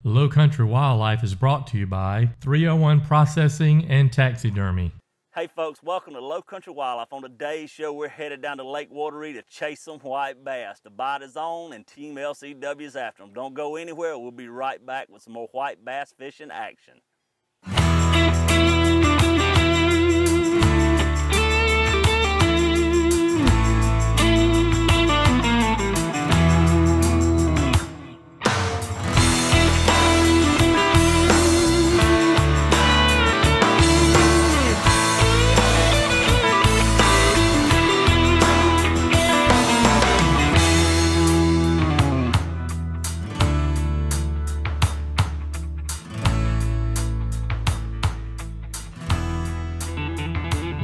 Low Country Wildlife is brought to you by 301 Processing and Taxidermy. Hey folks, welcome to Low Country Wildlife. On today's show, we're headed down to Lake Wateree to chase some white bass. The bite is on and Team LCW is after them. Don't go anywhere. We'll be right back with some more white bass fishing action.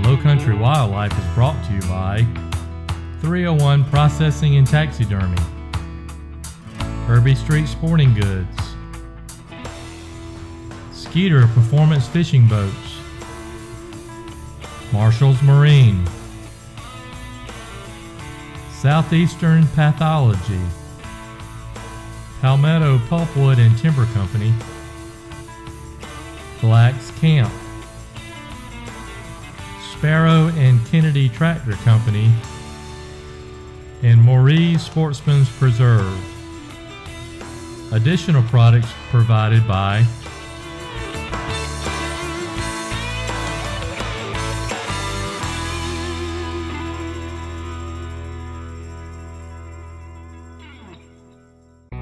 Low Country Wildlife is brought to you by 301 Processing and Taxidermy, Irby Street Sporting Goods, Skeeter Performance Fishing Boats, Marshall's Marine, Southeastern Pathology, Palmetto Pulpwood and Timber Company, Black's Camp, Sparrow and Kennedy Tractor Company, and Maurie's Sportsman's Preserve. Additional products provided by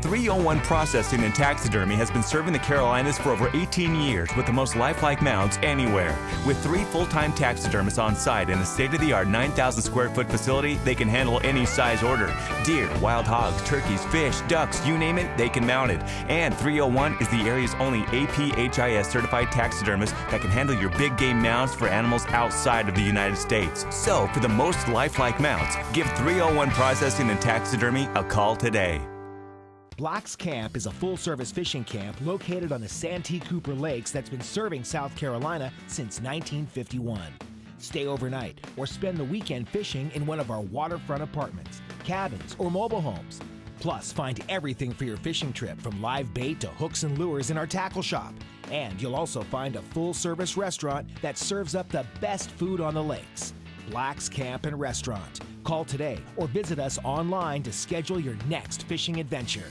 .301 Processing and Taxidermy has been serving the Carolinas for over 18 years with the most lifelike mounts anywhere. With 3 full-time taxidermists on site and a state-of-the-art 9,000 square foot facility, they can handle any size order. Deer, wild hogs, turkeys, fish, ducks, you name it, they can mount it. And 301 is the area's only APHIS certified taxidermist that can handle your big game mounts for animals outside of the United States. So, for the most lifelike mounts, give 301 Processing and Taxidermy a call today. Black's Camp is a full-service fishing camp located on the Santee Cooper Lakes that's been serving South Carolina since 1951. Stay overnight or spend the weekend fishing in one of our waterfront apartments, cabins, or mobile homes. Plus, find everything for your fishing trip from live bait to hooks and lures in our tackle shop. And you'll also find a full-service restaurant that serves up the best food on the lakes. Black's Camp and Restaurant. Call today or visit us online to schedule your next fishing adventure.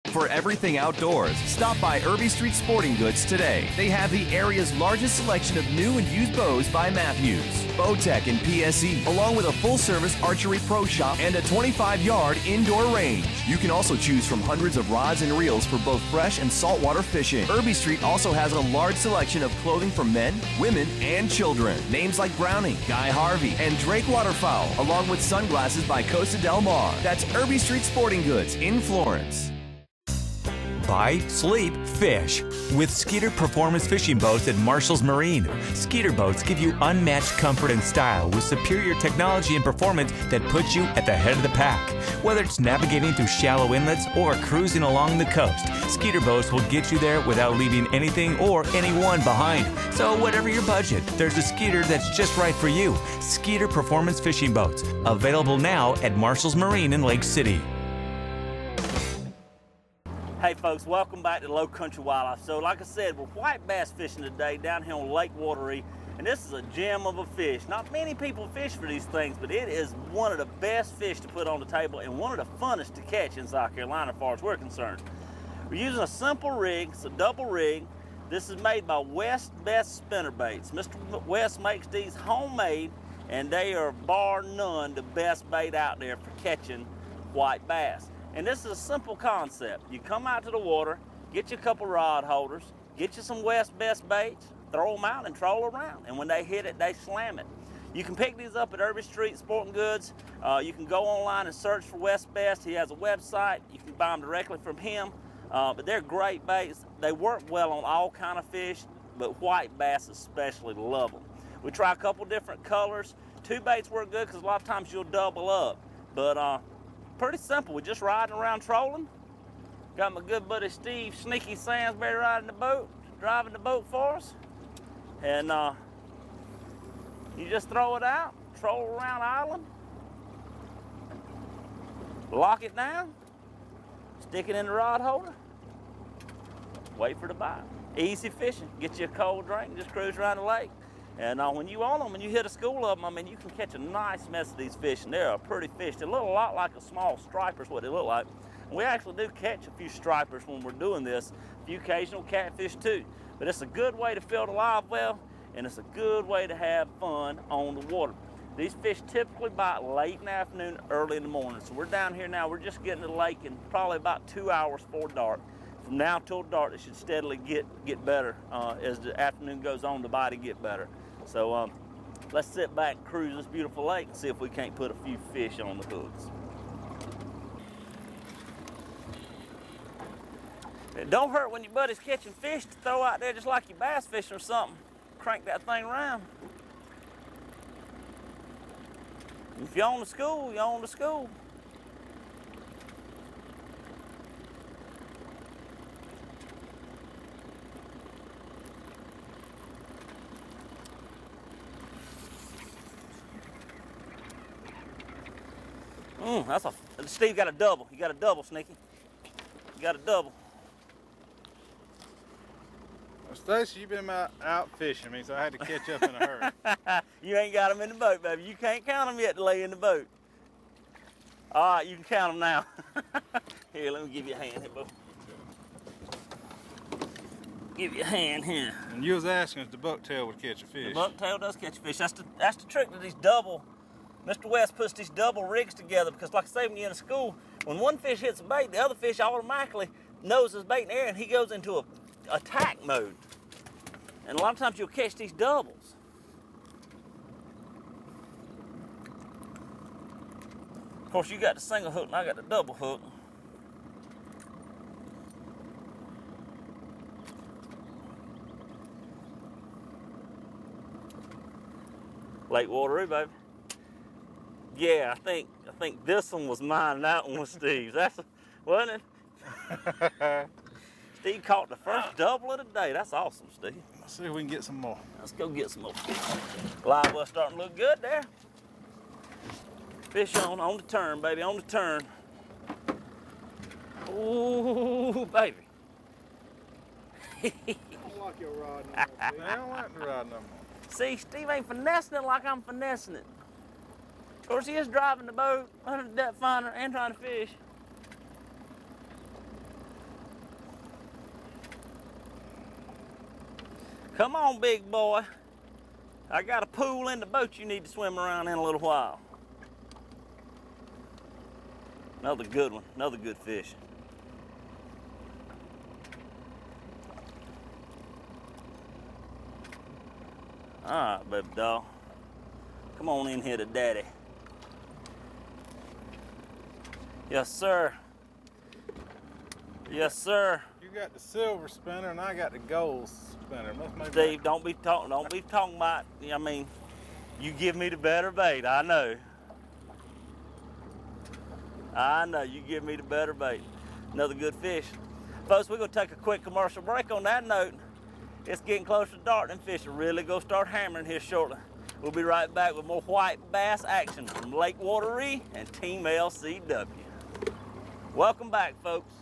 For everything outdoors, stop by Irby Street Sporting Goods today. They have the area's largest selection of new and used bows by Matthews, Bowtech and PSE, along with a full-service archery pro shop and a 25-yard indoor range. You can also choose from hundreds of rods and reels for both fresh and saltwater fishing. Irby Street also has a large selection of clothing for men, women, and children. Names like Browning, Guy Harvey, and Drake Waterfowl, along with sunglasses by Costa Del Mar. That's Irby Street Sporting Goods in Florence. Buy, sleep, fish with Skeeter Performance Fishing Boats at Marshall's Marine. Skeeter boats give you unmatched comfort and style with superior technology and performance that puts you at the head of the pack. Whether it's navigating through shallow inlets or cruising along the coast, Skeeter boats will get you there without leaving anything or anyone behind. So whatever your budget, there's a Skeeter that's just right for you. Skeeter Performance Fishing Boats, available now at Marshall's Marine in Lake City. Hey folks, welcome back to Low Country Wildlife. So like I said, we're white bass fishing today down here on Lake Wateree, and this is a gem of a fish. Not many people fish for these things, but it is one of the best fish to put on the table and one of the funnest to catch in South Carolina as far as we're concerned. We're using a simple rig, it's a double rig. This is made by West Best Spinnerbaits. Mr. West makes these homemade, and they are bar none the best bait out there for catching white bass. And this is a simple concept. You come out to the water, get you a couple rod holders, get you some West Best baits, throw them out and troll around. And when they hit it, they slam it. You can pick these up at Irby Street Sporting Goods. You can go online and search for West Best. He has a website. You can buy them directly from him. But they're great baits. They work well on all kind of fish, but white bass especially love them. We try a couple different colors. 2 baits work good because a lot of times you'll double up. But pretty simple. We're just riding around trolling. Got my good buddy Steve Sneaky Sansbury riding the boat, driving the boat for us. And you just throw it out, troll around island, lock it down, stick it in the rod holder, wait for the bite. Easy fishing. Get you a cold drink, just cruise around the lake. And when you on them and you hit a school of them, I mean, you can catch a nice mess of these fish, and they're a pretty fish. They look a lot like a small striper is what they look like. And we actually do catch a few stripers when we're doing this, a few occasional catfish too. But it's a good way to fill the live well, and it's a good way to have fun on the water. These fish typically bite late in the afternoon, early in the morning. So we're down here now, we're just getting to the lake in probably about 2 hours before dark. From now till dark, it should steadily get better. As the afternoon goes on, the bite will get better. So let's sit back and cruise this beautiful lake and see if we can't put a few fish on the hooks. It don't hurt when your buddy's catching fish to throw out there just like you bass fishing or something. Crank that thing around. If you're on the school, you're on the school. Steve got a double. You got a double, Sneaky. You got a double. Well, Stacy, you've been out fishing me, so I had to catch up in a hurry. You ain't got them in the boat, baby. You can't count them yet to lay in the boat. All right, you can count them now. Here, let me give you a hand here, bro. Give you a hand here. And you was asking if the bucktail would catch a fish. The bucktail does catch a fish. That's the trick to these double. Mr. West puts these double rigs together because, like I say, when you're in school, when one fish hits a bait, the other fish automatically knows his bait in the air and he goes into a attack mode. And a lot of times you'll catch these doubles. Of course, you got the single hook and I got the double hook. Lake Wateree, baby. Yeah, I think this one was mine and that one was Steve's. Wasn't it? Steve caught the first double of the day. That's awesome, Steve. Let's see if we can get some more. Let's go get some more fish. Live well starting to look good there. Fish on the turn, baby, on the turn. Ooh, baby. I don't like your rod no more. I don't like the rod no more. See, Steve ain't finessing it like I'm finessing it. Of course, he is driving the boat under the depth finder and trying to fish. Come on, big boy. I got a pool in the boat you need to swim around in a little while. Another good one, another good fish. All right, baby doll. Come on in here to daddy. Yes, sir. Yes, sir. You got the silver spinner and I got the gold spinner. Steve, don't be talking about, I mean, you give me the better bait, I know. I know, you give me the better bait. Another good fish. Folks, we're gonna take a quick commercial break. On that note, it's getting closer to dark and fish are really gonna start hammering here shortly. We'll be right back with more white bass action from Lake Wateree and Team LCW. Welcome back, folks.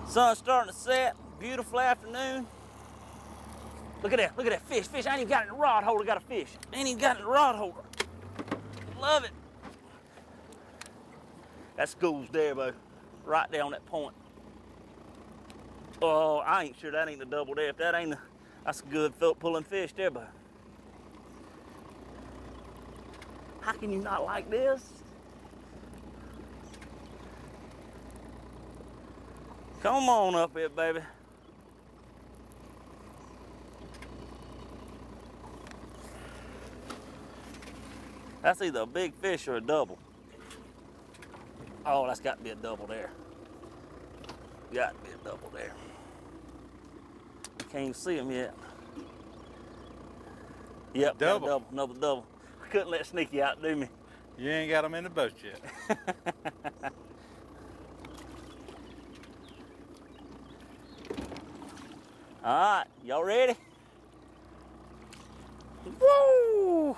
Sun's starting to set, beautiful afternoon. Look at that fish. I ain't even got it in the rod holder, got a fish. Ain't even got it in the rod holder. Love it. That school's there, bro. Right there on that point. Oh, I ain't sure that ain't the double there. If that ain't that's a good pulling fish there, bro. How can you not like this? Come on up here, baby. That's either a big fish or a double. Oh, that's got to be a double there. Got to be a double there. Can't even see him yet. Yep, double. Got a double, another double. I couldn't let Sneaky outdo me. You ain't got them in the boat yet. All right, y'all ready? Woo!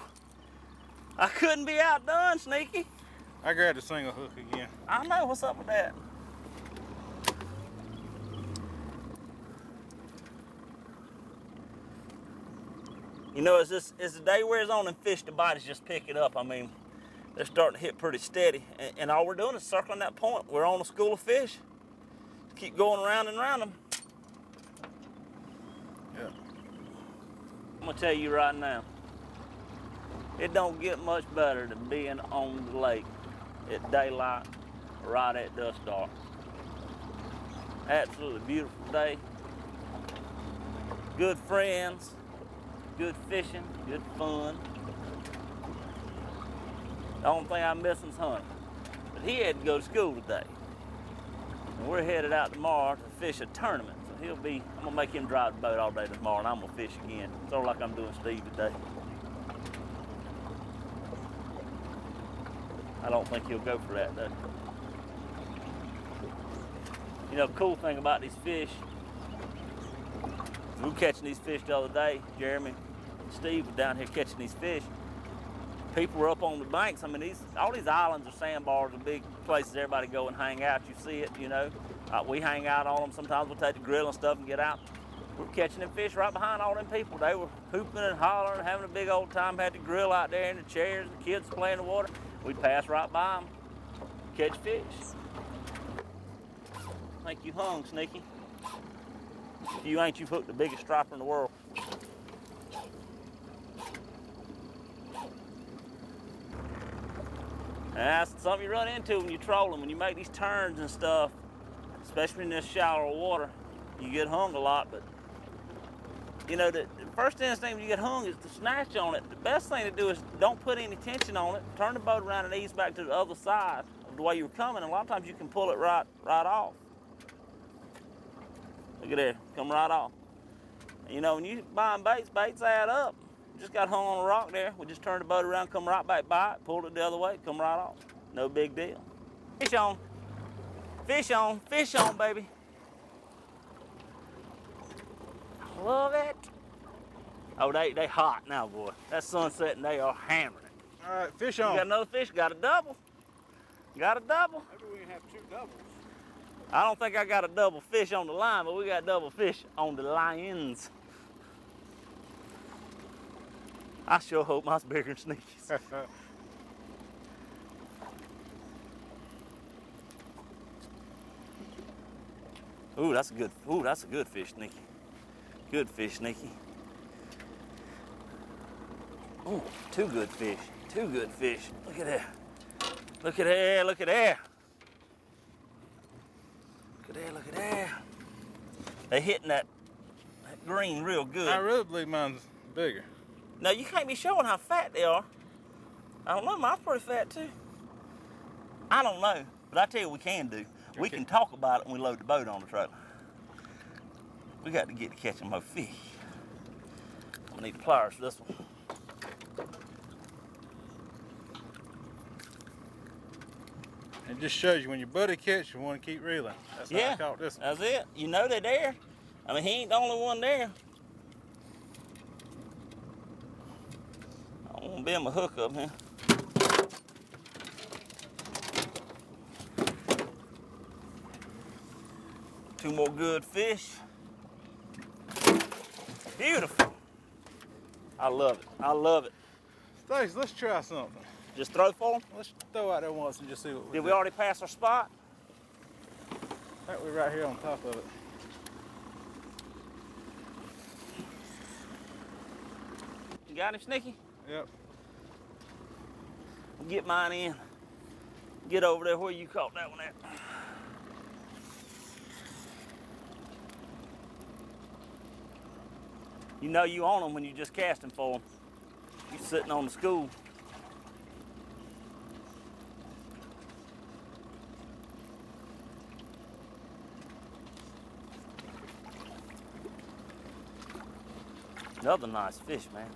I couldn't be outdone, Sneaky. I grabbed a single hook again. I know, what's up with that? You know, as the day wears on and fish, the bite is just picking up. I mean, they're starting to hit pretty steady. And all we're doing is circling that point. We're on a school of fish. Keep going around and around them. Yeah. I'm gonna tell you right now, it don't get much better than being on the lake at daylight, right at dusk dark. Absolutely beautiful day. Good friends, good fishing, good fun. The only thing I'm missing is hunting. But he had to go to school today. And we're headed out tomorrow to fish a tournament. So I'm gonna make him drive the boat all day tomorrow and I'm gonna fish again. Sort of like I'm doing Steve today. I don't think he'll go for that though. You know, the cool thing about these fish, we were catching these fish the other day. Jeremy and Steve were down here catching these fish. People were up on the banks. I mean, all these islands are sandbars and big places everybody go and hang out. You see it, you know. We hang out on them. Sometimes we'll take the grill and stuff and get out. We're catching them fish right behind all them people. They were hooping and hollering, having a big old time, had the grill out there and the chairs, the kids playing in the water. We'd pass right by them, catch fish. I think you hung, Sneaky. If you ain't, you've hooked the biggest striper in the world. And that's something you run into when you're trolling. When you make these turns and stuff, especially in this shallow water, you get hung a lot. But you know, the first instinct when you get hung is to snatch on it. The best thing to do is don't put any tension on it. Turn the boat around and ease back to the other side of the way you were coming. And a lot of times you can pull it right off. Look at there, come right off. And you know, when you buying baits add up. Just got hung on a rock there. We just turned the boat around, come right back by it, pulled it the other way, come right off. No big deal. Fish on. Fish on. Fish on, baby. Love it. Oh, they hot now, boy. That sunset and they are hammering it. All right, fish on. You got another fish? Got a double. Got a double. Maybe we can have two doubles. I don't think I got a double fish on the line, but we got double fish on the lions. I sure hope mine's bigger than Sneaky's. Ooh, that's a good fish, Sneaky. Good fish, Sneaky. Ooh, two good fish. Two good fish. Look at there. Look at there, look at there. Look at there, look at there. They hitting that green real good. I really believe mine's bigger. Now, you can't be showing how fat they are. I don't know, mine's pretty fat too. I don't know, but I tell you what we can do. We can talk about it when we load the boat on the trailer. We got to get to catching more fish. I'm gonna need the pliers for this one. It just shows you when your buddy catch, you want to keep reeling. That's how I caught this one. That's it. You know they're there. I mean, he ain't the only one there. I don't want to be on my hook up here. Two more good fish. Beautiful. I love it. I love it. Stacey, let's try something. Just throw for them? Let's throw out there once and just see what we do. Did we already pass our spot? I think we're right here on top of it. You got him, Sneaky? Yep. Get mine in. Get over there where you caught that one at. You know you on them when you just casting for them. You're sitting on the school. Another nice fish, man.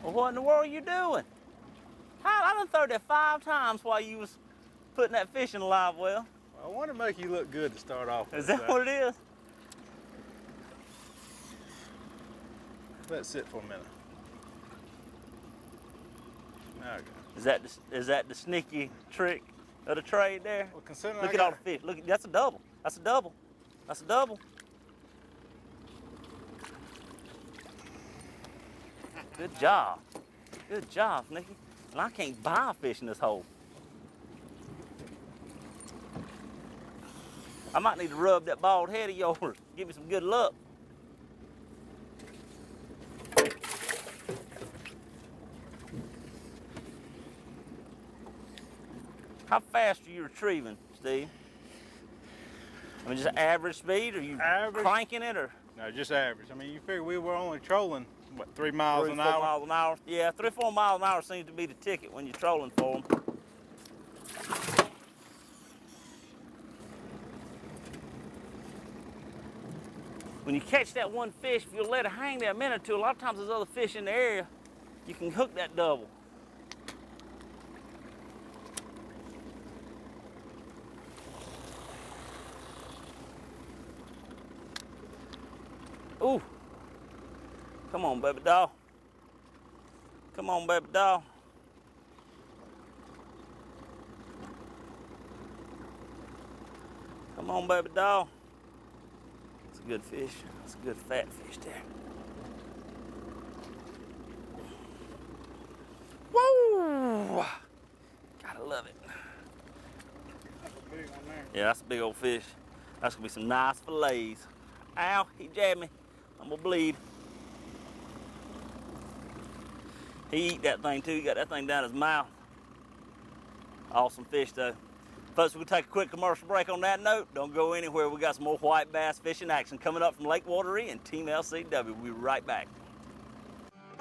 Well, what in the world are you doing? I done thrown that 5 times while you was putting that fish in the live well. I want to make you look good to start off with. Is that what it is? Let it sit for a minute. There we go. Is that the sneaky trick of the trade there? Well, considering Look at all the fish. Look, that's a double. That's a double. That's a double. Good job. Good job, Sneaky. And I can't buy a fish in this hole. I might need to rub that bald head of yours. Give me some good luck. How fast are you retrieving, Steve? I mean, just average speed, or are you cranking it, or? No, just average. I mean, you figure we were only trolling, what, 3 miles an 4 hour? miles an hour. Yeah, 3 or 4 miles an hour seems to be the ticket when you're trolling for them. When you catch that one fish, if you'll let it hang there a minute or two, a lot of times there's other fish in the area, you can hook that double. Ooh. Come on, baby doll. Come on, baby doll. Come on, baby doll. It's a good fish. It's a good fat fish there. Woo! Gotta love it. That's a big one there. Yeah, that's a big old fish. That's gonna be some nice fillets. Ow, he jabbed me. I'm gonna bleed. He eat that thing too. He got that thing down his mouth. Awesome fish though. Folks, we'll take a quick commercial break on that note. Don't go anywhere. We got some more white bass fishing action coming up from Lake Wateree and Team LCW. We'll be right back.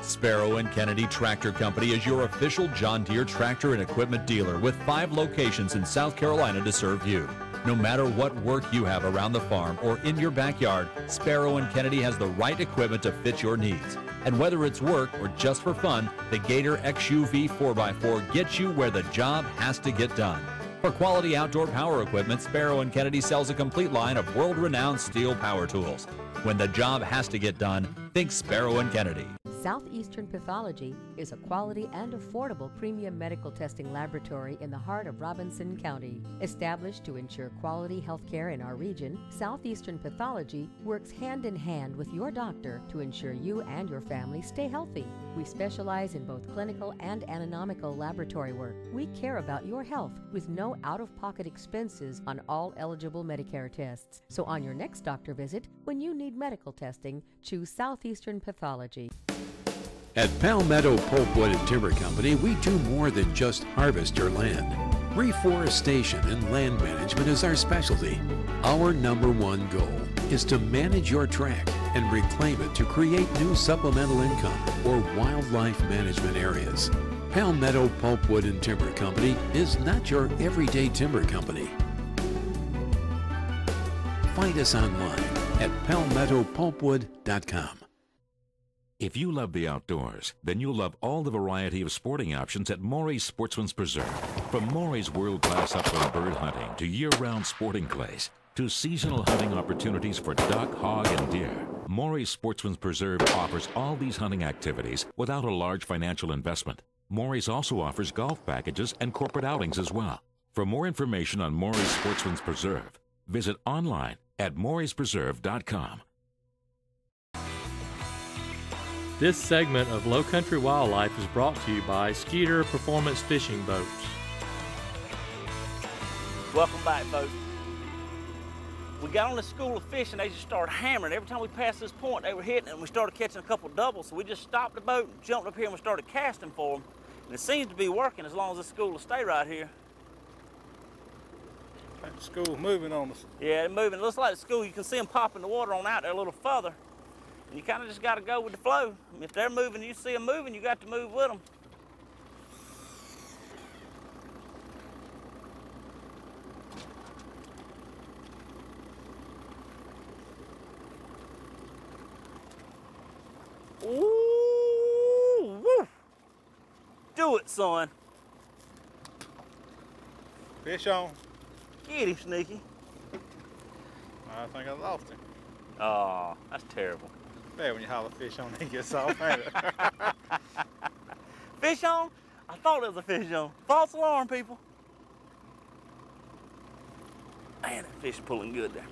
Sparrow and Kennedy Tractor Company is your official John Deere tractor and equipment dealer with 5 locations in South Carolina to serve you. No matter what work you have around the farm or in your backyard, Sparrow and Kennedy has the right equipment to fit your needs. And whether it's work or just for fun, the Gator XUV 4x4 gets you where the job has to get done. For quality outdoor power equipment, Sparrow and Kennedy sells a complete line of world-renowned steel power tools. When the job has to get done, think Sparrow and Kennedy. Southeastern Pathology is a quality and affordable premium medical testing laboratory in the heart of Robinson County. Established to ensure quality health care in our region, Southeastern Pathology works hand in hand with your doctor to ensure you and your family stay healthy. We specialize in both clinical and anatomical laboratory work. We care about your health with no out-of-pocket expenses on all eligible Medicare tests. So on your next doctor visit, when you need medical testing, choose Southeastern Pathology. At Palmetto Pulpwood and Timber Company, we do more than just harvest your land. Reforestation and land management is our specialty. Our #1 goal is to manage your tract and reclaim it to create new supplemental income or wildlife management areas. Palmetto Pulpwood and Timber Company is not your everyday timber company. Find us online at palmettopulpwood.com. If you love the outdoors, then you'll love all the variety of sporting options at Maury's Sportsman's Preserve. From Maury's world-class upland bird hunting to year-round sporting clays to seasonal hunting opportunities for duck, hog, and deer, Maury's Sportsman's Preserve offers all these hunting activities without a large financial investment. Maury's also offers golf packages and corporate outings as well. For more information on Maury's Sportsman's Preserve, visit online at mauryspreserve.com. This segment of Low Country Wildlife is brought to you by Skeeter Performance Fishing Boats. Welcome back, folks. We got on the school of fish and they just started hammering. Every time we passed this point, they were hitting it, and we started catching a couple doubles. So we just stopped the boat and jumped up here and we started casting for them. And it seems to be working as long as the school will stay right here. That school's moving on us. Yeah, they're moving. It looks like the school, you can see them popping the water on out there a little further. And you kind of just got to go with the flow. I mean, if they're moving, you see them moving, you got to move with them. Ooh, woo. it, son. Fish on. Get him, Sneaky. I think I lost him. Oh, that's terrible. Bad when you holler fish on, he gets off, ain't it? Fish on? I thought it was a fish on. False alarm, people. Man, that fish is pulling good there.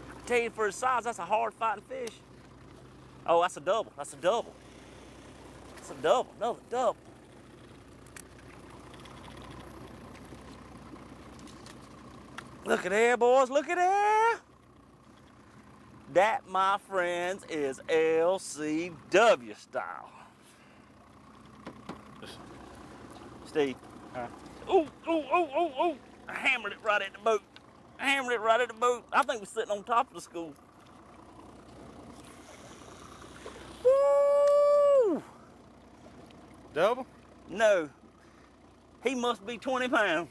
I tell you, for his size, that's a hard fighting fish. Oh, that's a double. That's a double. That's a double. Another double. Look at there, boys. Look at there. That, my friends, is LCW style. Steve. Huh? Ooh, ooh, ooh, ooh, ooh. I hammered it right at the boat. I hammered it right at the boat. I think we're sitting on top of the school. Woo! Double? No. He must be 20 pounds.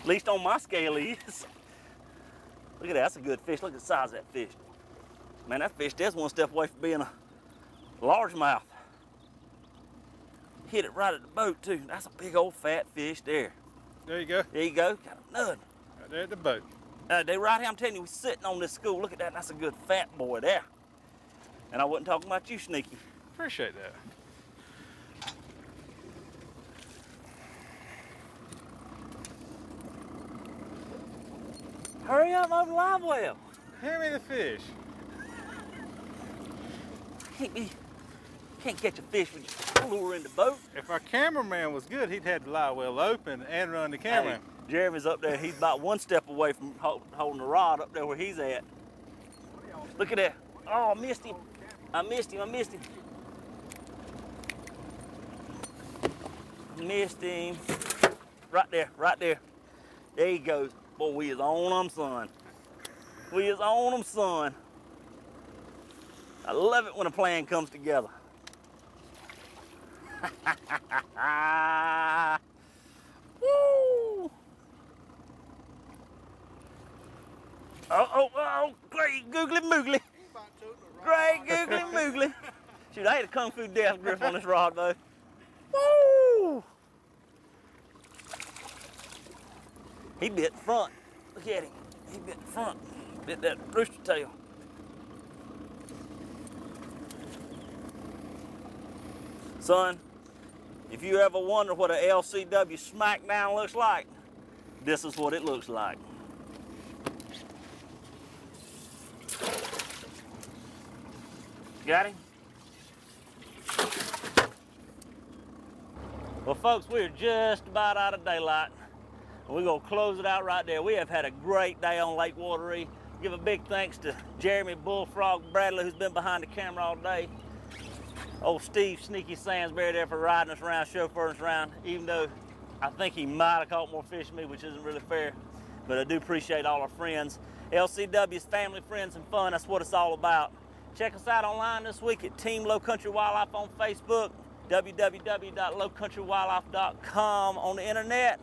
At least on my scale he is. Look at that, that's a good fish. Look at the size of that fish. Man, that fish there's one step away from being a largemouth. Hit it right at the boat too. That's a big old fat fish there. There you go. There you go, got another. Right there at the boat. They right here, I'm telling you, we're sitting on this school. Look at that, that's a good fat boy there. And I wasn't talking about you, Sneaky. Appreciate that. Hurry up over the live well. Hand me the fish. Can't catch a fish when you lure in the boat. If our cameraman was good, he'd had the live well open and run the camera. Hey, Jeremy's up there. He's about one step away from holding the rod up there where he's at. Look at that. Oh, I missed him. I missed him. I missed him. Missed him. Right there. Right there. There he goes. Boy, we is on him, son. We is on him, son. I love it when a plan comes together. Woo! Oh, great googly moogly. Great googly moogly. Shoot, I had a Kung Fu death grip on this rod, though. Woo! He bit front. Look at him. He bit front. Bit that rooster tail. Son, if you ever wonder what a LCW smackdown looks like, this is what it looks like. Got him? Well, folks, we're just about out of daylight. We're gonna close it out right there. We have had a great day on Lake Wateree. Give a big thanks to Jeremy Bullfrog Bradley, who's been behind the camera all day. Old Steve Sneaky Sandsbury there for riding us around, chauffeuring us around, even though I think he might have caught more fish than me, which isn't really fair. But I do appreciate all our friends. LCW's family, friends, and fun. That's what it's all about. Check us out online this week at Team Low Country Wildlife on Facebook, www.lowcountrywildlife.com on the internet.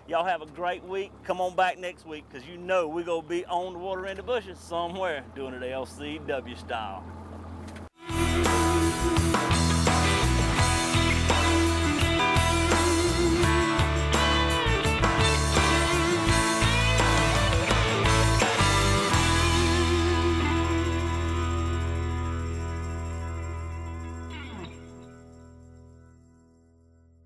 Y'all have a great week. Come on back next week, because you know we're going to be on the water in the bushes somewhere doing it LCW style.